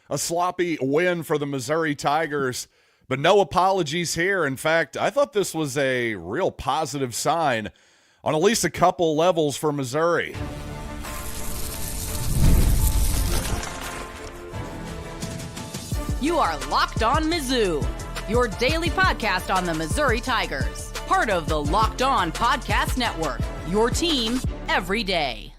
A sloppy win for the Missouri Tigers, but no apologies here. In fact, I thought this was a real positive sign on at least a couple levels for Missouri. You are Locked On Mizzou, your daily podcast on the Missouri Tigers, part of the Locked On Podcast Network, your team every day.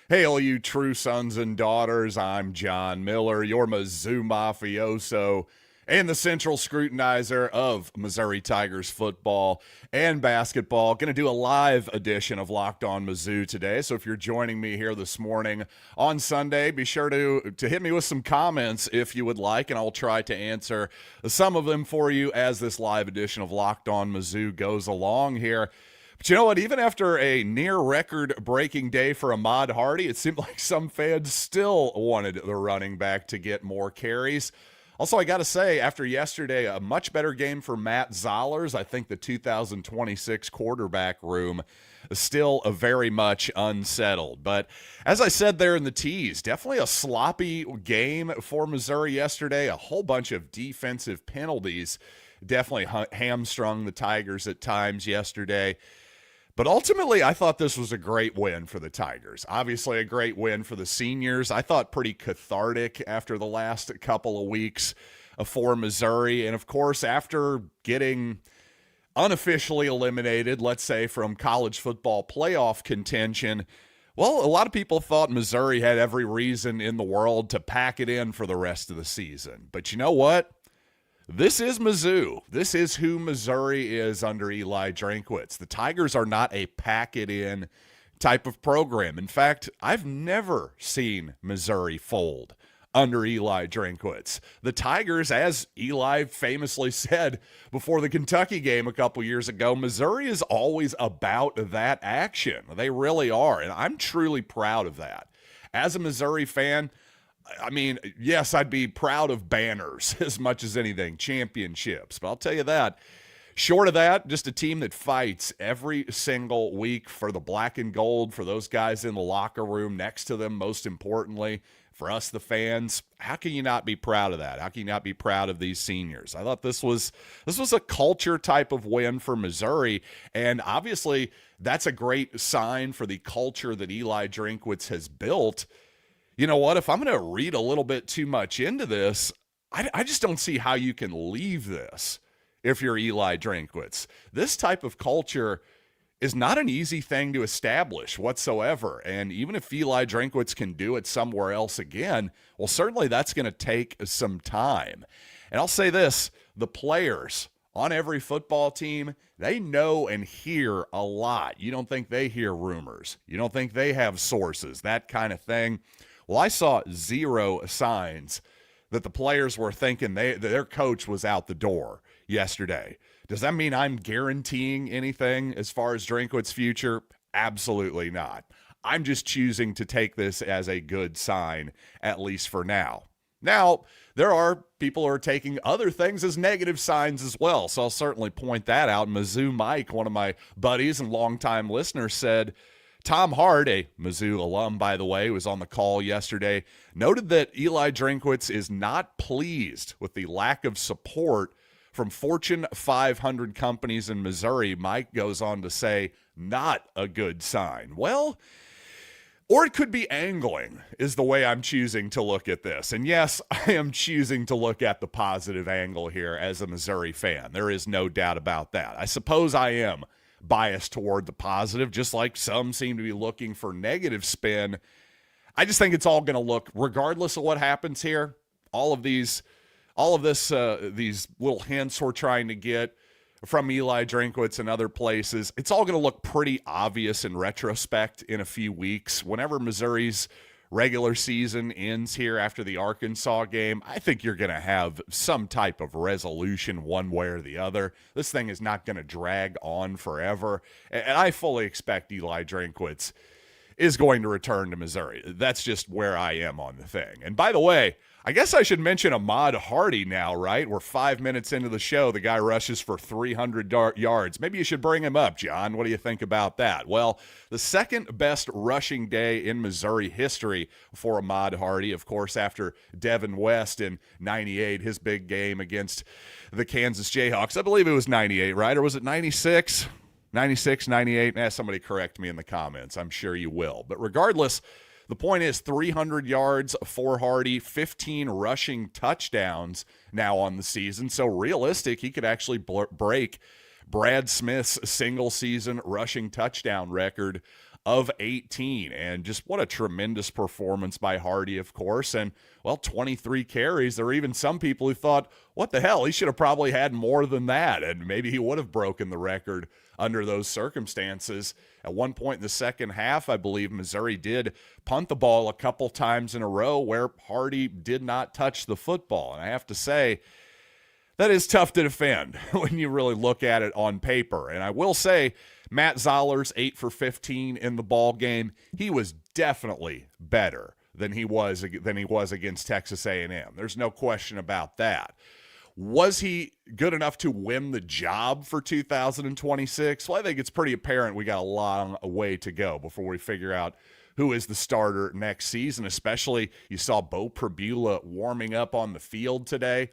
Hey, all you true sons and daughters, I'm John Miller, your Mizzou mafioso and the central scrutinizer of Missouri Tigers football and basketball. Going to do a live edition of Locked On Mizzou today, so if you're joining me here this morning on Sunday, be sure to hit me with some comments if you would like, and I'll try to answer some of them for you as this live edition of Locked On Mizzou goes along here. But you know what? Even after a near record-breaking day for Ahmad Hardy, it seemed like some fans still wanted the running back to get more carries. Also, I got to say, after yesterday, a much better game for Matt Zollers. I think the 2026 quarterback room is still very much unsettled. But as I said there in the tease, definitely a sloppy game for Missouri yesterday. A whole bunch of defensive penalties definitely hamstrung the Tigers at times yesterday. But ultimately, I thought this was a great win for the Tigers. Obviously, a great win for the seniors. I thought pretty cathartic after the last couple of weeks for Missouri. And, of course, after getting unofficially eliminated, let's say, from college football playoff contention, well, a lot of people thought Missouri had every reason in the world to pack it in for the rest of the season. But you know what? This is Mizzou. This is who Missouri is under Eli Drinkwitz. The Tigers are not a pack-it-in type of program. In fact, I've never seen Missouri fold under Eli Drinkwitz. The Tigers, as Eli famously said before the Kentucky game a couple years ago, Missouri is always about that action. They really are, and I'm truly proud of that. As a Missouri fan, I mean, yes, I'd be proud of banners as much as anything, championships. But I'll tell you that, short of that, just a team that fights every single week for the black and gold, for those guys in the locker room next to them, most importantly, for us, the fans. How can you not be proud of that? How can you not be proud of these seniors? I thought this was a culture type of win for Missouri, and obviously that's a great sign for the culture that Eli Drinkwitz has built. You know what? If I'm going to read a little bit too much into this, I just don't see how you can leave this if you're Eli Drinkwitz. This type of culture is not an easy thing to establish whatsoever. And even if Eli Drinkwitz can do it somewhere else again, well, certainly that's going to take some time. And I'll say this, the players on every football team, they know and hear a lot. You don't think they hear rumors. You don't think they have sources, that kind of thing. Well, I saw zero signs that the players were thinking their coach was out the door yesterday. Does that mean I'm guaranteeing anything as far as Drinkwitz's future? Absolutely not. I'm just choosing to take this as a good sign, at least for now. Now, there are people who are taking other things as negative signs as well, so I'll certainly point that out. Mizzou Mike, one of my buddies and longtime listeners, said, Tom Hart, a Mizzou alum, by the way, was on the call yesterday, noted that Eli Drinkwitz is not pleased with the lack of support from Fortune 500 companies in Missouri. Mike goes on to say, not a good sign. Well, or it could be angling is the way I'm choosing to look at this. And yes, I am choosing to look at the positive angle here as a Missouri fan. There is no doubt about that. I suppose I am biased toward the positive, just like some seem to be looking for negative spin. I just think it's all going to look, regardless of what happens here, these little hints we're trying to get from Eli Drinkwitz and other places, it's all going to look pretty obvious in retrospect in a few weeks. Whenever Missouri's regular season ends here after the Arkansas game, I think you're going to have some type of resolution one way or the other. This thing is not going to drag on forever. And I fully expect Eli Drinkwitz is going to return to Missouri. That's just where I am on the thing. And by the way, I guess I should mention Ahmad Hardy now, right? We're 5 minutes into the show. The guy rushes for 300 yards. Maybe you should bring him up, John. What do you think about that? Well, the second best rushing day in Missouri history for Ahmad Hardy, of course, after Devin West in 98, his big game against the Kansas Jayhawks. I believe it was 98, right? Or was it 96? 96, 98? Somebody correct me in the comments. I'm sure you will. But regardless, the point is 300 yards for Hardy, 15 rushing touchdowns now on the season. So realistic, he could actually break Brad Smith's single-season rushing touchdown record of 18. And just what a tremendous performance by Hardy, of course. And, well, 23 carries. There were even some people who thought, what the hell, he should have probably had more than that. And maybe he would have broken the record under those circumstances. At one point in the second half, I believe Missouri did punt the ball a couple times in a row where Hardy did not touch the football. And I have to say, that is tough to defend when you really look at it on paper. And I will say, Matt Zollers, 8 for 15 in the ball game. He was definitely better than he was against Texas A&M. There's no question about that. Was he good enough to win the job for 2026? Well, I think it's pretty apparent we got a long way to go before we figure out who is the starter next season, especially you saw Bo Pribula warming up on the field today.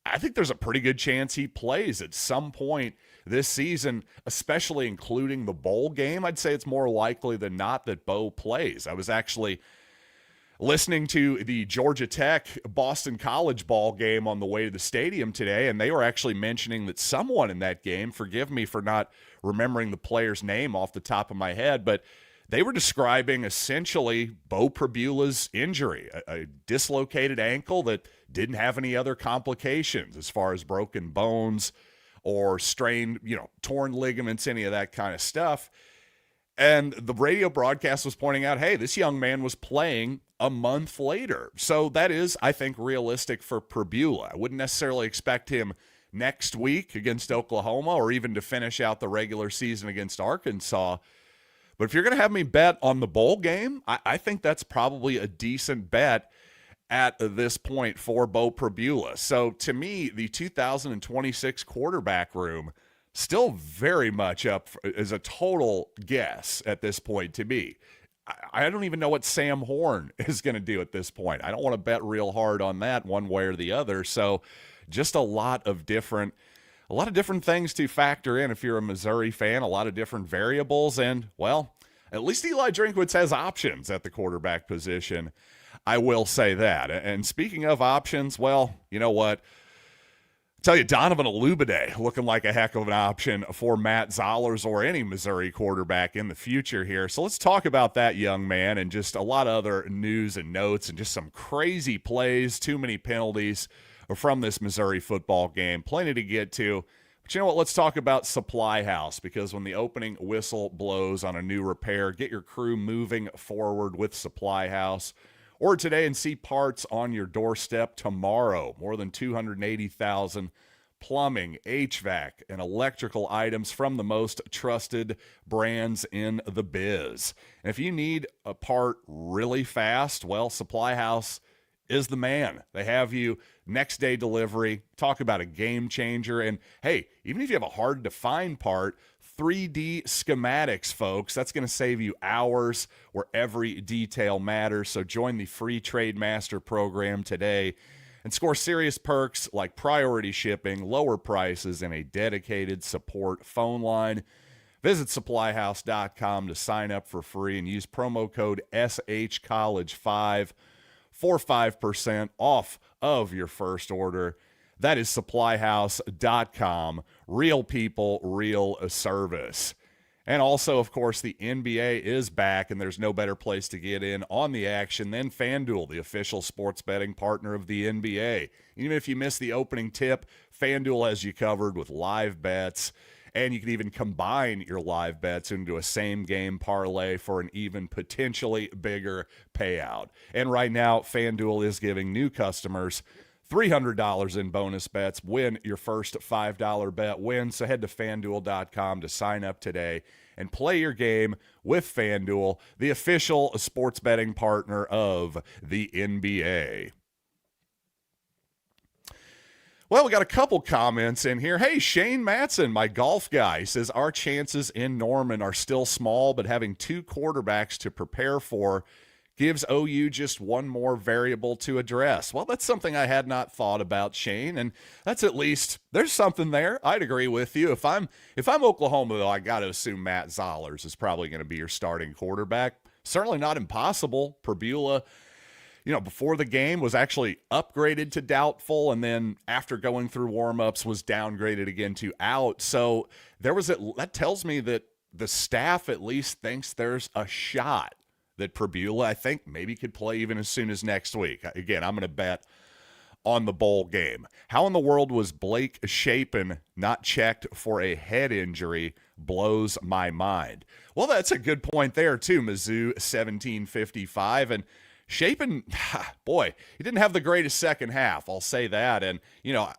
I think there's a pretty good chance he plays at some point this season, especially including the bowl game. I'd say it's more likely than not that Bo plays. I was actually listening to the Georgia Tech Boston College ball game on the way to the stadium today, and they were actually mentioning that someone in that game, forgive me for not remembering the player's name off the top of my head, but they were describing essentially Bo Pribula's injury, a dislocated ankle that didn't have any other complications as far as broken bones or strained, torn ligaments, any of that kind of stuff. And the radio broadcast was pointing out, hey, this young man was playing a month later. So that is, I think, realistic for Pribula. I wouldn't necessarily expect him next week against Oklahoma or even to finish out the regular season against Arkansas. But if you're going to have me bet on the bowl game, I think that's probably a decent bet at this point for Bo Pribula. So to me, the 2026 quarterback room still very much up as a total guess at this point to me. I don't even know what Sam Horn is going to do at this point. I don't want to bet real hard on that one way or the other. So just a lot of different things to factor in if you're a Missouri fan, a lot of different variables. And, well, at least Eli Drinkwitz has options at the quarterback position. I will say that. And speaking of options, well, you know what? Tell you, Donovan Olugbode looking like a heck of an option for Matt Zollers or any Missouri quarterback in the future here. So let's talk about that young man and just a lot of other news and notes and just some crazy plays, too many penalties from this Missouri football game. Plenty to get to. But you know what? Let's talk about Supply House, because when the opening whistle blows on a new repair, get your crew moving forward with Supply House. Order today and see parts on your doorstep tomorrow. More than 280,000 plumbing, HVAC, and electrical items from the most trusted brands in the biz. And if you need a part really fast, well, Supply House is the man. They have you next day delivery. Talk about a game changer. And hey, even if you have a hard to find part, 3D schematics, folks. That's going to save you hours where every detail matters. So join the free Trade Master program today and score serious perks like priority shipping, lower prices, and a dedicated support phone line. Visit supplyhouse.com to sign up for free and use promo code SHCollege5 for 5% off of your first order. That is supplyhouse.com. Real people, real service. And also, of course, the NBA is back, and there's no better place to get in on the action than FanDuel, the official sports betting partner of the NBA. Even if you miss the opening tip, FanDuel has you covered with live bets, and you can even combine your live bets into a same-game parlay for an even potentially bigger payout. And right now, FanDuel is giving new customers $300 in bonus bets when your first $5 bet wins. So head to FanDuel.com to sign up today and play your game with FanDuel, the official sports betting partner of the NBA. Well, we got a couple comments in here. Hey, Shane Matson, my golf guy, says our chances in Norman are still small, but having two quarterbacks to prepare for gives OU just one more variable to address. Well, that's something I had not thought about, Shane, and that's at least, there's something there. I'd agree with you. If I'm Oklahoma, though, I got to assume Matt Zollers is probably going to be your starting quarterback. Certainly not impossible. Perbula, before the game was actually upgraded to doubtful, and then after going through warmups was downgraded again to out. So that tells me that the staff at least thinks there's a shot that Perbula, I think, maybe could play even as soon as next week. Again, I'm going to bet on the bowl game. How in the world was Blake Shapen not checked for a head injury? Blows my mind. Well, that's a good point there, too, Mizzou 1755. And Shapen, boy, he didn't have the greatest second half, I'll say that. And,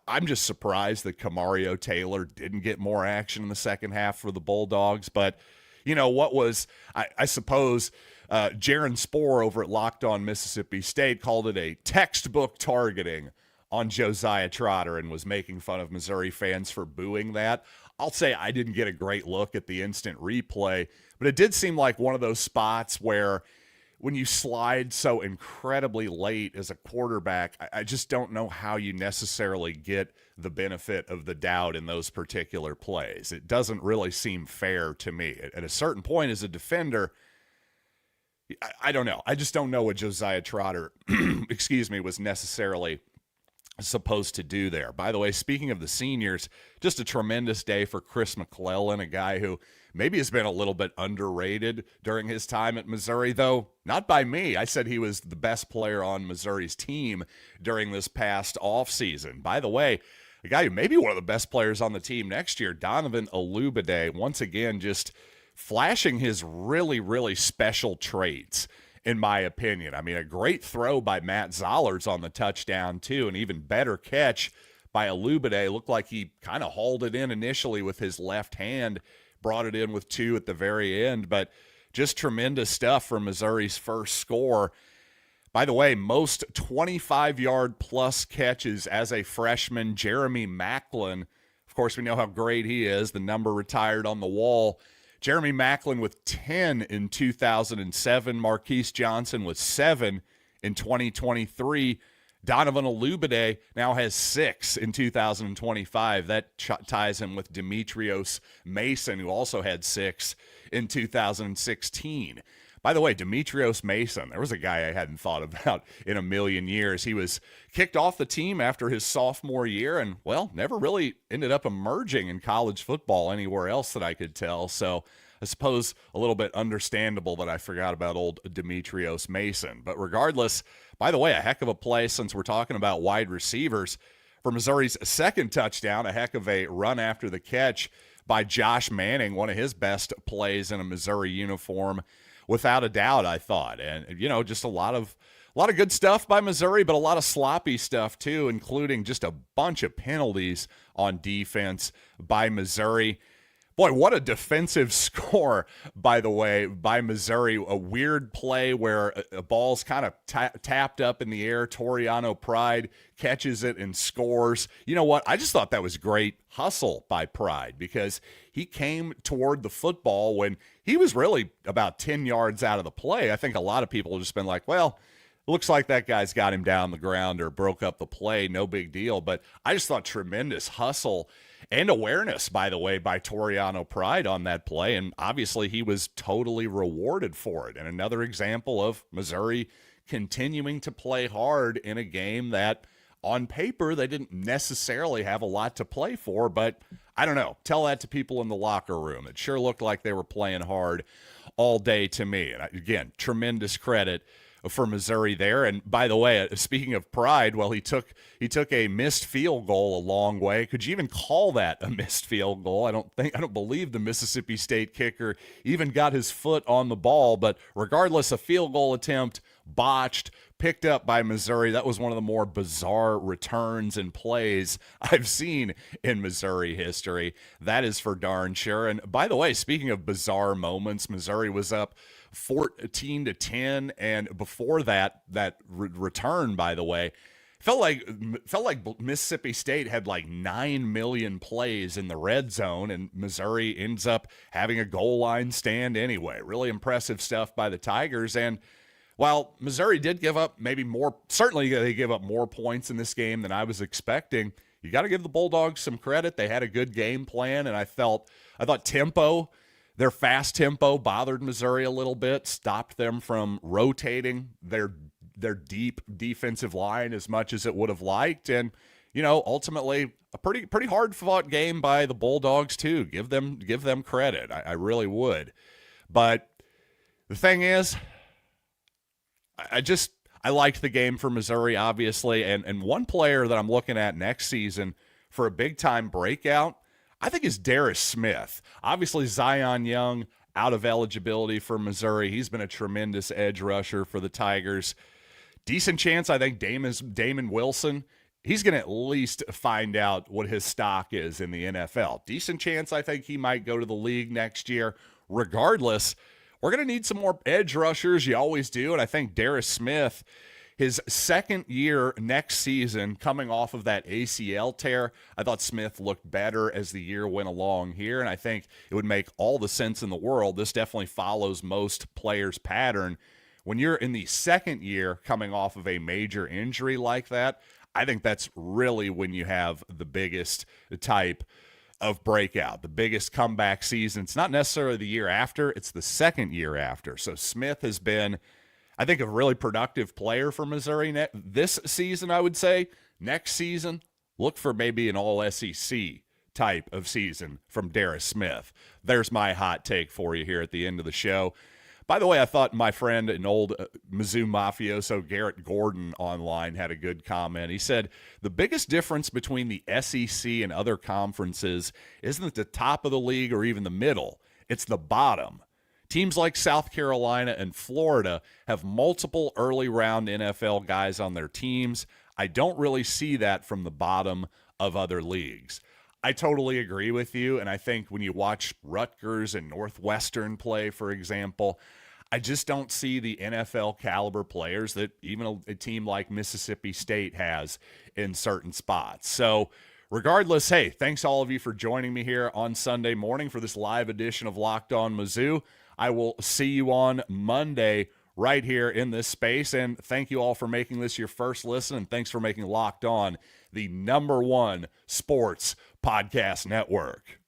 I'm just surprised that Kamario Taylor didn't get more action in the second half for the Bulldogs. But, what was, I suppose, Jaron Spohr over at Locked On Mississippi State called it a textbook targeting on Josiah Trotter and was making fun of Missouri fans for booing that. I'll say I didn't get a great look at the instant replay, but it did seem like one of those spots where when you slide so incredibly late as a quarterback, I just don't know how you necessarily get the benefit of the doubt in those particular plays. It doesn't really seem fair to me. At a certain point as a defender, I don't know. I just don't know what Josiah Trotter, was necessarily supposed to do there. By the way, speaking of the seniors, just a tremendous day for Chris McClellan, a guy who maybe has been a little bit underrated during his time at Missouri, though not by me. I said he was the best player on Missouri's team during this past offseason. By the way, a guy who may be one of the best players on the team next year, Donovan Olugbode, once again just flashing his really, really special traits, in my opinion. I mean, a great throw by Matt Zollers on the touchdown, too, an even better catch by Olugbode. Looked like he kind of hauled it in initially with his left hand, brought it in with two at the very end, but just tremendous stuff for Missouri's first score. By the way, most 25-yard plus catches as a freshman, Jeremy Macklin. Of course, we know how great he is, the number retired on the wall. Jeremy Macklin with 10 in 2007. Marquise Johnson with 7 in 2023. Donovan Olugbode now has 6 in 2025. That ties him with Demetrios Mason, who also had 6 in 2016. By the way, Demetrios Mason, there was a guy I hadn't thought about in a million years. He was kicked off the team after his sophomore year and, well, never really ended up emerging in college football anywhere else that I could tell. So I suppose a little bit understandable that I forgot about old Demetrios Mason. But regardless, by the way, a heck of a play since we're talking about wide receivers. For Missouri's second touchdown, a heck of a run after the catch by Josh Manning, one of his best plays in a Missouri uniform, without a doubt, I thought. And, just a lot of good stuff by Missouri, but a lot of sloppy stuff too, including just a bunch of penalties on defense by Missouri. Boy, what a defensive score, by the way, by Missouri. A weird play where a ball's kind of tapped up in the air. Toriano Pride catches it and scores. You know what? I just thought that was great hustle by Pride because he came toward the football when he was really about 10 yards out of the play. I think a lot of people have just been like, well, looks like that guy's got him down the ground or broke up the play. No big deal. But I just thought tremendous hustle and awareness, by the way, by Toriano Pride on that play. And obviously he was totally rewarded for it. And another example of Missouri continuing to play hard in a game that on paper they didn't necessarily have a lot to play for. But I don't know. Tell that to people in the locker room. It sure looked like they were playing hard all day to me. And again, tremendous credit for Missouri there. And by the way, speaking of Pride, well, he took a missed field goal a long way. Could you even call that a missed field goal? I don't believe the Mississippi State kicker even got his foot on the ball, but regardless, a field goal attempt botched, picked up by Missouri. That was one of the more bizarre returns and plays I've seen in Missouri history. That is for darn sure. And by the way, speaking of bizarre moments, Missouri was up 14-10, and before that return, by the way, felt like Mississippi State had like 9 million plays in the red zone, and Missouri ends up having a goal line stand anyway. Really impressive stuff by the Tigers. And while Missouri did give up maybe more, certainly they gave up more points in this game than I was expecting, you got to give the Bulldogs some credit. They had a good game plan, and I thought tempo, their fast tempo bothered Missouri a little bit, stopped them from rotating their deep defensive line as much as it would have liked. And, ultimately a pretty hard fought game by the Bulldogs too. Give them credit. I really would. But the thing is, I liked the game for Missouri, obviously. And one player that I'm looking at next season for a big time breakout, I think, is Darris Smith. Obviously, Zion Young out of eligibility for Missouri. He's been a tremendous edge rusher for the Tigers. Decent chance, I think, Damon Wilson, he's going to at least find out what his stock is in the NFL. Decent chance, I think, he might go to the league next year. Regardless, we're going to need some more edge rushers. You always do. And I think Darris Smith, his second year next season, coming off of that ACL tear, I thought Smith looked better as the year went along here. And I think it would make all the sense in the world. This definitely follows most players' pattern. When you're in the second year coming off of a major injury like that, I think that's really when you have the biggest type of breakout, the biggest comeback season. It's not necessarily the year after, it's the second year after. So Smith has been, I think, a really productive player for Missouri this season, I would say. Next season, look for maybe an all-SEC type of season from Darris Smith. There's my hot take for you here at the end of the show. By the way, I thought my friend and old Mizzou mafioso Garrett Gordon online had a good comment. He said, the biggest difference between the SEC and other conferences isn't the top of the league or even the middle. It's the bottom. Teams like South Carolina and Florida have multiple early round NFL guys on their teams. I don't really see that from the bottom of other leagues. I totally agree with you, and I think when you watch Rutgers and Northwestern play, for example, I just don't see the NFL caliber players that even a team like Mississippi State has in certain spots. So regardless, hey, thanks all of you for joining me here on Sunday morning for this live edition of Locked On Mizzou. I will see you on Monday right here in this space, and thank you all for making this your first listen, and thanks for making Locked On the #1 sports podcast network.